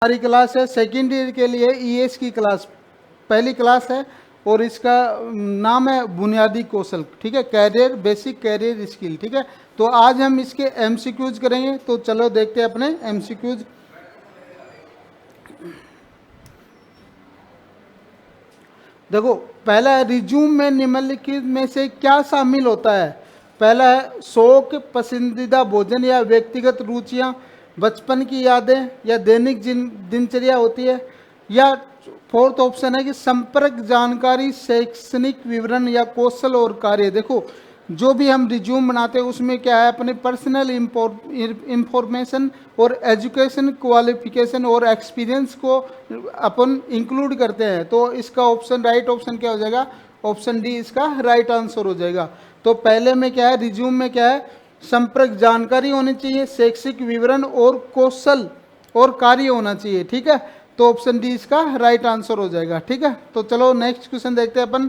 हमारी क्लास है second year के लिए ईएस की क्लास, पहली क्लास है और इसका नाम है बुनियादी कौशल। ठीक है, कैरियर बेसिक कैरियर स्किल। ठीक है, तो आज हम इसके एमसीक्यूज करेंगे। तो चलो देखते हैं अपने एमसीक्यूज। देखो, पहला है रिज्यूम में निम्नलिखित में से क्या शामिल होता है। पहला है शौक, पसंदीदा भोजन या व्यक्तिगत रुचियां, बचपन की यादें या दैनिक दिनचर्या होती है। या फोर्थ ऑप्शन है कि संपर्क जानकारी, शैक्षणिक विवरण या कौशल और कार्य। देखो, जो भी हम रिज्यूम बनाते हैं उसमें क्या है, अपने पर्सनल इंफॉर्मेशन और एजुकेशन क्वालिफिकेशन और एक्सपीरियंस को अपन इंक्लूड करते हैं। तो इसका ऑप्शन राइट ऑप्शन क्या हो जाएगा, ऑप्शन डी इसका राइट आंसर हो जाएगा। तो पहले में क्या है, रिज्यूम में क्या है, संपर्क जानकारी होनी चाहिए, शैक्षिक विवरण और कौशल और कार्य होना चाहिए। ठीक है, तो ऑप्शन डी इसका राइट आंसर हो जाएगा। ठीक है, तो चलो नेक्स्ट क्वेश्चन देखते हैं अपन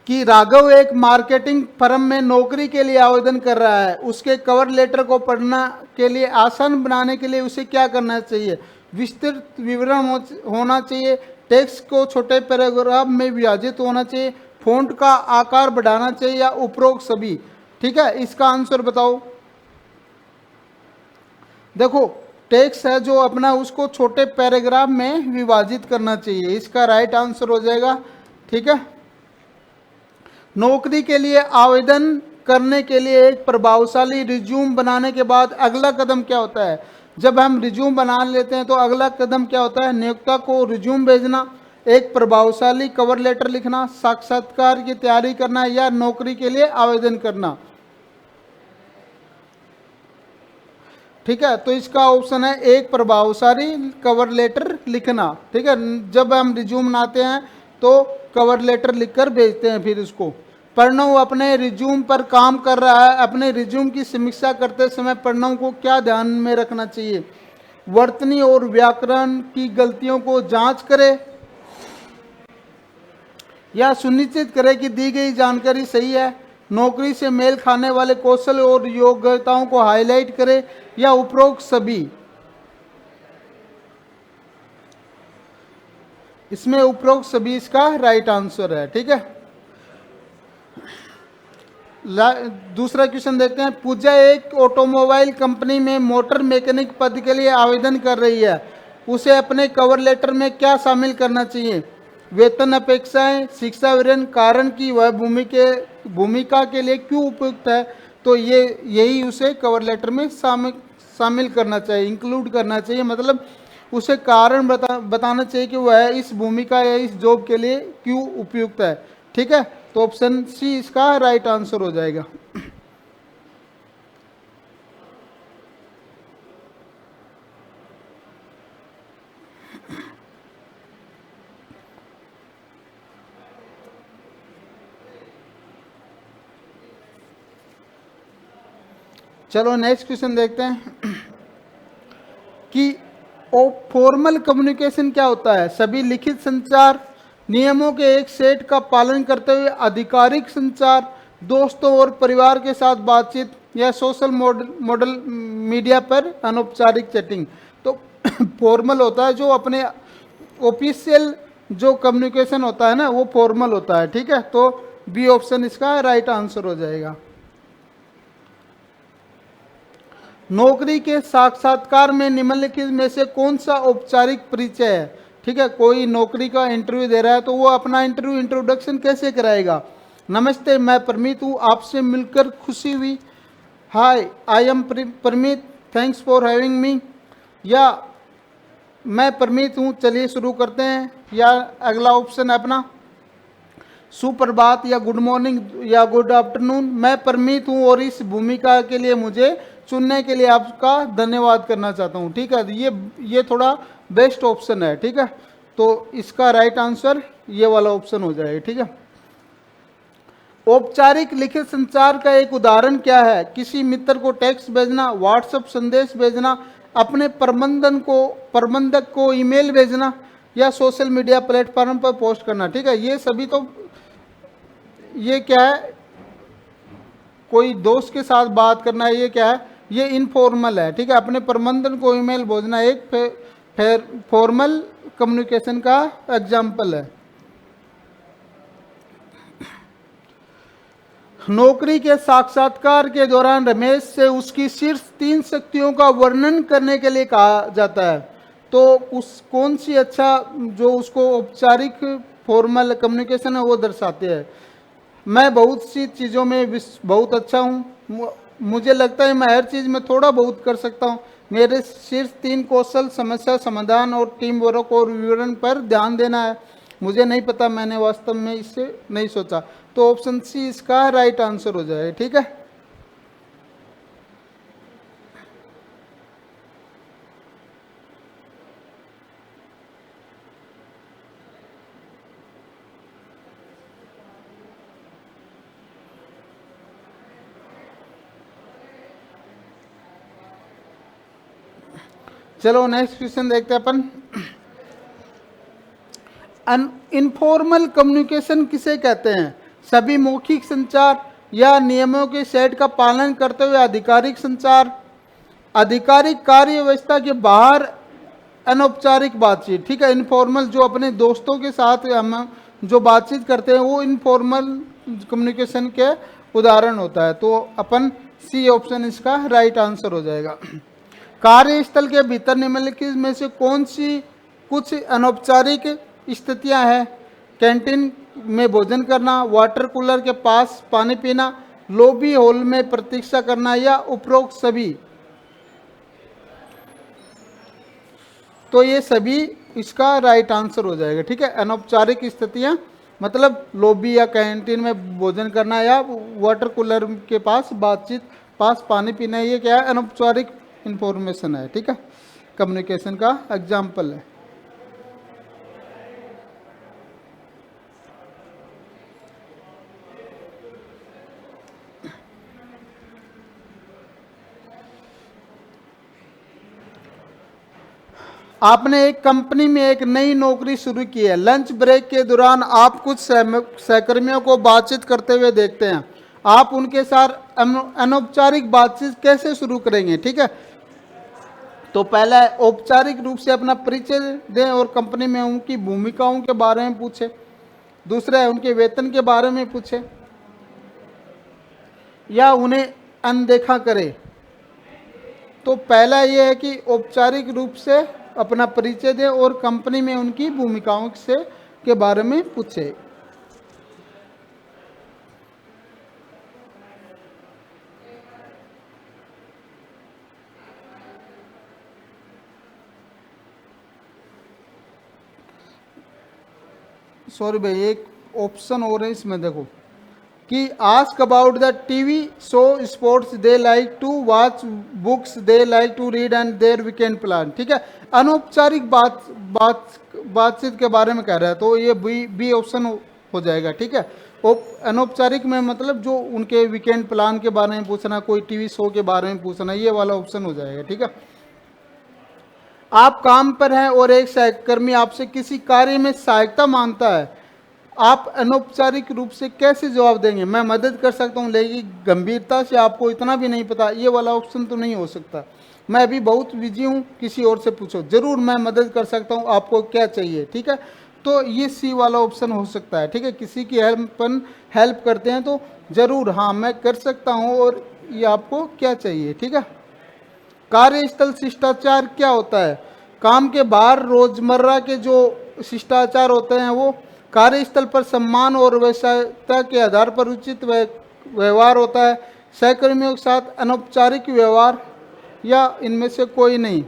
कि राघव एक मार्केटिंग फर्म में नौकरी के लिए आवेदन कर रहा है। उसके कवर लेटर को पढ़ना के लिए आसान बनाने के लिए उसे क्या करना चाहिए। विस्तृत विवरण होना चाहिए, टेक्स्ट को छोटे पैराग्राफ में विभाजित होना चाहिए, फ़ॉन्ट का आकार बढ़ाना चाहिए या उपरोक्त सभी। ठीक है, इसका आंसर बताओ। देखो, टेक्स्ट है जो अपना उसको छोटे पैराग्राफ में विभाजित करना चाहिए, इसका राइट आंसर हो जाएगा। ठीक है, नौकरी के लिए आवेदन करने के लिए एक प्रभावशाली रिज्यूम बनाने के बाद अगला कदम क्या होता है। जब हम रिज्यूम बना लेते हैं तो अगला कदम क्या होता है, नियोक्ता को रिज्यूम भेजना, एक प्रभावशाली कवर लेटर लिखना, साक्षात्कार की तैयारी करना या नौकरी के लिए आवेदन करना। ठीक है, तो इसका ऑप्शन है एक प्रभावशाली कवर लेटर लिखना। ठीक है, जब हम रिज्यूम बनाते हैं तो कवर लेटर लिखकर भेजते हैं। फिर इसको प्रणव अपने रिज्यूम पर काम कर रहा है। अपने रिज्यूम की समीक्षा करते समय प्रणव को क्या ध्यान में रखना चाहिए। वर्तनी और व्याकरण की गलतियों को जांच करे या सुनिश्चित करे कि दी गई जानकारी सही है। नौकरी से मेल खाने वाले कौशल और योग्यताओं को हाईलाइट करे या उपरोक्त सभी। इसमें उपरोक्त सभी इसका राइट आंसर है। ठीक है, दूसरा क्वेश्चन देखते हैं। पूजा एक ऑटोमोबाइल कंपनी में मोटर मैकेनिक पद के लिए आवेदन कर रही है। उसे अपने कवर लेटर में क्या शामिल करना चाहिए। वेतन अपेक्षाएं, शिक्षा विवरण, कारण कि वह भूमिका के लिए क्यों उपयुक्त है। तो यही उसे कवर लेटर में शामिल करना चाहिए, इंक्लूड करना चाहिए। मतलब उसे कारण बताना चाहिए कि वह इस भूमिका या इस जॉब के लिए क्यों उपयुक्त है। ठीक है, तो ऑप्शन सी इसका राइट आंसर हो जाएगा। चलो नेक्स्ट क्वेश्चन देखते हैं कि फॉर्मल कम्युनिकेशन क्या होता है। सभी लिखित संचार, नियमों के एक सेट का पालन करते हुए आधिकारिक संचार, दोस्तों और परिवार के साथ बातचीत या सोशल मॉडल मीडिया पर अनौपचारिक चैटिंग। तो फॉर्मल होता है जो अपने ऑफिशियल जो कम्युनिकेशन होता है ना, वो फॉर्मल होता है। ठीक है, तो बी ऑप्शन इसका राइट आंसर हो जाएगा। नौकरी के साक्षात्कार में निम्नलिखित में से कौन सा औपचारिक परिचय है। ठीक है, कोई नौकरी का इंटरव्यू दे रहा है तो वो अपना इंट्रोडक्शन कैसे कराएगा। नमस्ते, मैं परमीत हूँ, आपसे मिलकर खुशी हुई। Hi, I am Parmeet, thanks for having me. Yeah मैं परमीत हूँ, चलिए शुरू करते हैं। या अगला ऑप्शन है अपना सुप्रभात या गुड मॉर्निंग या गुड आफ्टरनून। मैं परमीत हूँ और इस भूमिका के लिए मुझे चुनने के लिए आपका धन्यवाद करना चाहता हूँ। ठीक है, ये थोड़ा बेस्ट ऑप्शन है। ठीक है, तो इसका राइट आंसर ये वाला ऑप्शन हो जाएगा। ठीक है, औपचारिक लिखित संचार का एक उदाहरण क्या है। किसी मित्र को टेक्स्ट भेजना, व्हाट्सएप संदेश भेजना, अपने प्रबंधक को ईमेल भेजना या सोशल मीडिया प्लेटफॉर्म पर पोस्ट करना। ठीक है, ये सभी तो ये क्या है, कोई दोस्त के साथ बात करना है, ये क्या है, ये इनफॉर्मल है, ठीक है। अपने प्रबंधन को ईमेल भेजना एक फॉर्मल कम्युनिकेशन का एग्जाम्पल है। नौकरी के साक्षात्कार के दौरान रमेश से उसकी शीर्ष 3 शक्तियों का वर्णन करने के लिए कहा जाता है, तो उस कौन सी अच्छा जो उसको औपचारिक फॉर्मल कम्युनिकेशन है वो दर्शाते हैं। मैं बहुत सी चीज़ों में बहुत अच्छा हूँ, मुझे लगता है मैं हर चीज़ में थोड़ा बहुत कर सकता हूँ। मेरे शीर्ष 3 कौशल समस्या समाधान और टीम वर्क और विवरण पर ध्यान देना है। मुझे नहीं पता, मैंने वास्तव में इससे नहीं सोचा, तो ऑप्शन सी इसका राइट आंसर हो जाए, ठीक है। चलो नेक्स्ट क्वेश्चन देखते हैं अपन। इनफॉर्मल कम्युनिकेशन किसे कहते हैं? सभी मौखिक संचार या नियमों के सेट का पालन करते हुए आधिकारिक संचार, आधिकारिक कार्य व्यवस्था के बाहर अनौपचारिक बातचीत, ठीक है। इनफॉर्मल जो अपने दोस्तों के साथ हम जो बातचीत करते हैं वो इनफॉर्मल कम्युनिकेशन के उदाहरण होता है, तो अपन सी ऑप्शन इसका राइट आंसर हो जाएगा। कार्यस्थल के भीतर निम्नलिखित में से कौन सी कुछ अनौपचारिक स्थितियां हैं? कैंटीन में भोजन करना, वाटर कूलर के पास पानी पीना, लॉबी हॉल में प्रतीक्षा करना, या उपरोक्त सभी? तो ये सभी इसका राइट आंसर हो जाएगा, ठीक है। अनौपचारिक स्थितियां मतलब लॉबी या कैंटीन में भोजन करना या वाटर कूलर के पास बातचीत, पास पानी पीना, ये क्या है? अनौपचारिक इंफॉर्मेशन है, ठीक है, कम्युनिकेशन का एग्जाम्पल है। आपने एक कंपनी में एक नई नौकरी शुरू की है। लंच ब्रेक के दौरान आप कुछ सहकर्मियों को बातचीत करते हुए देखते हैं। आप उनके साथ अनौपचारिक बातचीत कैसे शुरू करेंगे, ठीक है। तो पहला है औपचारिक रूप से अपना परिचय दें और कंपनी में उनकी भूमिकाओं के बारे में पूछें। दूसरा है उनके वेतन के बारे में पूछें या उन्हें अनदेखा करें। तो पहला ये है कि औपचारिक रूप से अपना परिचय दें और कंपनी में उनकी भूमिकाओं से के बारे में पूछें। सॉरी भाई, एक ऑप्शन और है इसमें, देखो कि ask about the TV show sports they like to watch, books they like to read and their weekend plan, ठीक है। अनौपचारिक बातचीत के बारे में कह रहा है, तो ये बी ऑप्शन हो जाएगा, ठीक है। अनौपचारिक में मतलब जो उनके वीकेंड प्लान के बारे में पूछना, कोई टीवी शो के बारे में पूछना, ये वाला ऑप्शन हो जाएगा, ठीक है। आप काम पर हैं और एक सहकर्मी आपसे किसी कार्य में सहायता मांगता है, आप अनौपचारिक रूप से कैसे जवाब देंगे? मैं मदद कर सकता हूँ लेकिन गंभीरता से आपको इतना भी नहीं पता, ये वाला ऑप्शन तो नहीं हो सकता। मैं अभी बहुत बिजी हूँ, किसी और से पूछो, जरूर मैं मदद कर सकता हूँ, आपको क्या चाहिए, ठीक है। तो ये सी वाला ऑप्शन हो सकता है, ठीक है। किसी की हेल्प करते हैं तो जरूर हाँ मैं कर सकता हूँ और ये आपको क्या चाहिए, ठीक है। कार्यस्थल शिष्टाचार क्या होता है? काम के बाहर रोजमर्रा के जो शिष्टाचार होते हैं वो कार्यस्थल पर सम्मान और वैश्यता के आधार पर उचित व्यवहार होता है। सहकर्मियों के साथ अनौपचारिक व्यवहार या इनमें से कोई नहीं?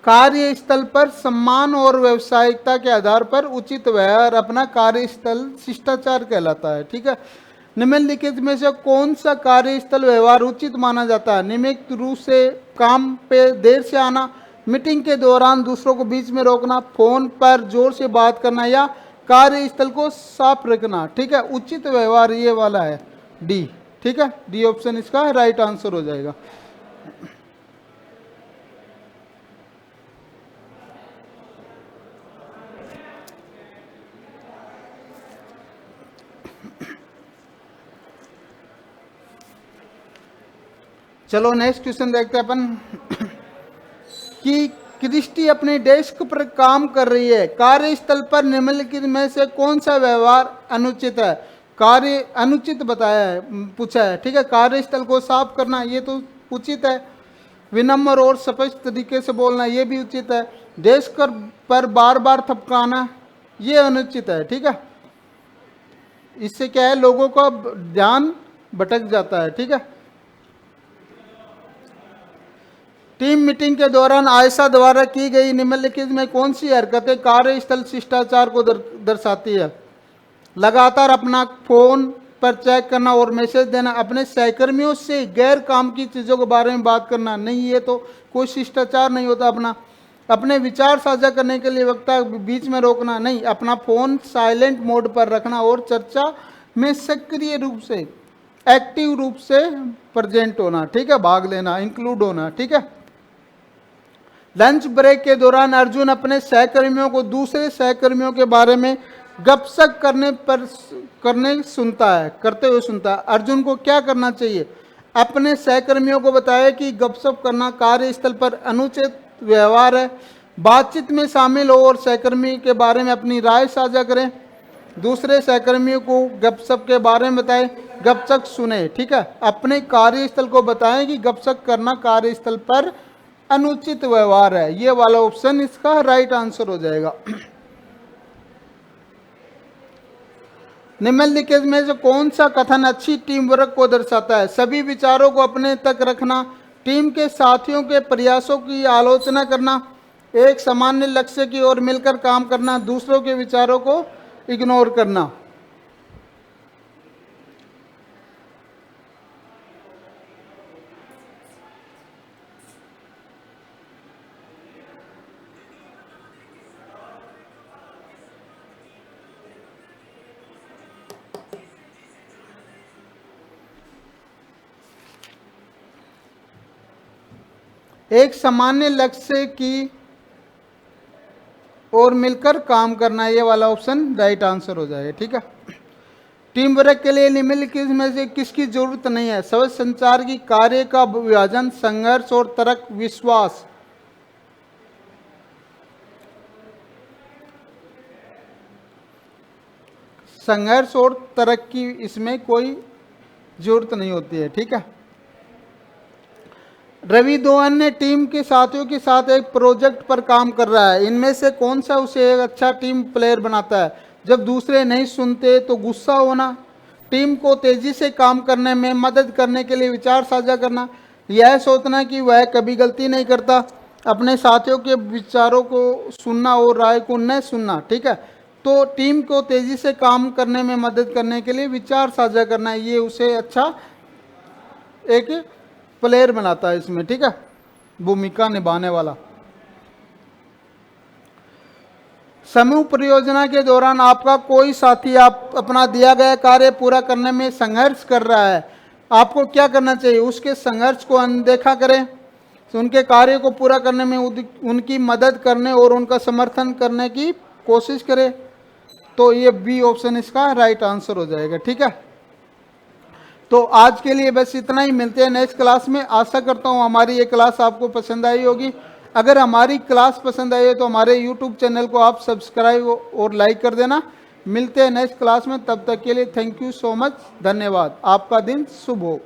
कार्यस्थल पर सम्मान और व्यावसायिकता के आधार पर उचित व्यवहार अपना कार्यस्थल शिष्टाचार कहलाता है, ठीक है। निम्नलिखित में से कौन सा कार्यस्थल व्यवहार उचित माना जाता है? नियमित रूप से काम पे देर से आना, मीटिंग के दौरान दूसरों को बीच में रोकना, फोन पर जोर से बात करना, या कार्यस्थल को साफ रखना, ठीक है। उचित व्यवहार ये वाला है डी, ठीक है। डी ऑप्शन इसका राइट आंसर हो जाएगा। चलो नेक्स्ट क्वेश्चन देखते हैं अपन कि क्रिस्टी अपने डेस्क पर काम कर रही है, कार्यस्थल पर निम्नलिखित में से कौन सा व्यवहार अनुचित है। कार्य अनुचित बताया है, पूछा है, ठीक है। कार्यस्थल को साफ करना ये तो उचित है, विनम्र और स्पष्ट तरीके से बोलना ये भी उचित है, डेस्क पर बार बार थपकाना ये अनुचित है, ठीक है। इससे क्या है, लोगों का ध्यान भटक जाता है, ठीक है। टीम मीटिंग के दौरान आयशा द्वारा की गई निम्नलिखित में कौन सी हरकतें कार्यस्थल शिष्टाचार को दर्शाती है। लगातार अपना फोन पर चेक करना और मैसेज देना, अपने सहकर्मियों से गैर काम की चीज़ों के बारे में बात करना, नहीं ये तो कोई शिष्टाचार नहीं होता अपने विचार साझा करने के लिए वक्ता बीच में रोकना नहीं, अपना फोन साइलेंट मोड पर रखना और चर्चा में सक्रिय रूप से एक्टिव रूप से प्रेजेंट होना, ठीक है, भाग लेना, इंक्लूड होना, ठीक है। लंच ब्रेक के दौरान अर्जुन अपने सहकर्मियों को दूसरे सहकर्मियों के बारे में गपशप करते हुए सुनता है। अर्जुन को क्या करना चाहिए, अपने सहकर्मियों को बताए कि गपशप करना कार्यस्थल पर अनुचित व्यवहार है, बातचीत में शामिल हो और सहकर्मी के बारे में अपनी राय साझा करें, दूसरे सहकर्मियों को गपशप के बारे में बताएं, गपशप सुने, ठीक है। अपने कार्यस्थल को बताएं कि गपशप करना कार्यस्थल पर अनुचित व्यवहार है, ये वाला ऑप्शन इसका राइट आंसर हो जाएगा। निम्नलिखित में से कौन सा कथन अच्छी टीम वर्क को दर्शाता है। सभी विचारों को अपने तक रखना, टीम के साथियों के प्रयासों की आलोचना करना, एक सामान्य लक्ष्य की ओर मिलकर काम करना, दूसरों के विचारों को इग्नोर करना। एक सामान्य लक्ष्य की और मिलकर काम करना, ये वाला ऑप्शन राइट आंसर हो जाएगा, ठीक है। टीम वर्क के लिए निम्नलिखित में से किसकी जरूरत नहीं है। सवच संचार की कार्य का विभाजन, संघर्ष और तर्क विश्वास। संघर्ष और तर्क की इसमें कोई जरूरत नहीं होती है, ठीक है। रवि दो अन्य टीम के साथियों के साथ एक प्रोजेक्ट पर काम कर रहा है, इनमें से कौन सा उसे एक अच्छा टीम प्लेयर बनाता है। जब दूसरे नहीं सुनते तो गुस्सा होना, टीम को तेजी से काम करने में मदद करने के लिए विचार साझा करना, यह सोचना कि वह कभी गलती नहीं करता, अपने साथियों के विचारों को सुनना और राय को न सुनना, ठीक है। तो टीम को तेजी से काम करने में मदद करने के लिए विचार साझा करना, ये उसे अच्छा एक प्लेयर बनाता है इसमें, ठीक है, भूमिका निभाने वाला। समूह परियोजना के दौरान आपका कोई साथी आप अपना दिया गया कार्य पूरा करने में संघर्ष कर रहा है, आपको क्या करना चाहिए, उसके संघर्ष को अनदेखा करें, उनके कार्य को पूरा करने में उनकी मदद करने और उनका समर्थन करने की कोशिश करें। तो ये बी ऑप्शन इसका राइट आंसर हो जाएगा, ठीक है। तो आज के लिए बस इतना ही, मिलते हैं नेक्स्ट क्लास में। आशा करता हूँ हमारी ये क्लास आपको पसंद आई होगी। अगर हमारी क्लास पसंद आई है तो हमारे YouTube चैनल को आप सब्सक्राइब और लाइक कर देना। मिलते हैं नेक्स्ट क्लास में, तब तक के लिए थैंक यू सो मच, धन्यवाद। आपका दिन शुभ हो।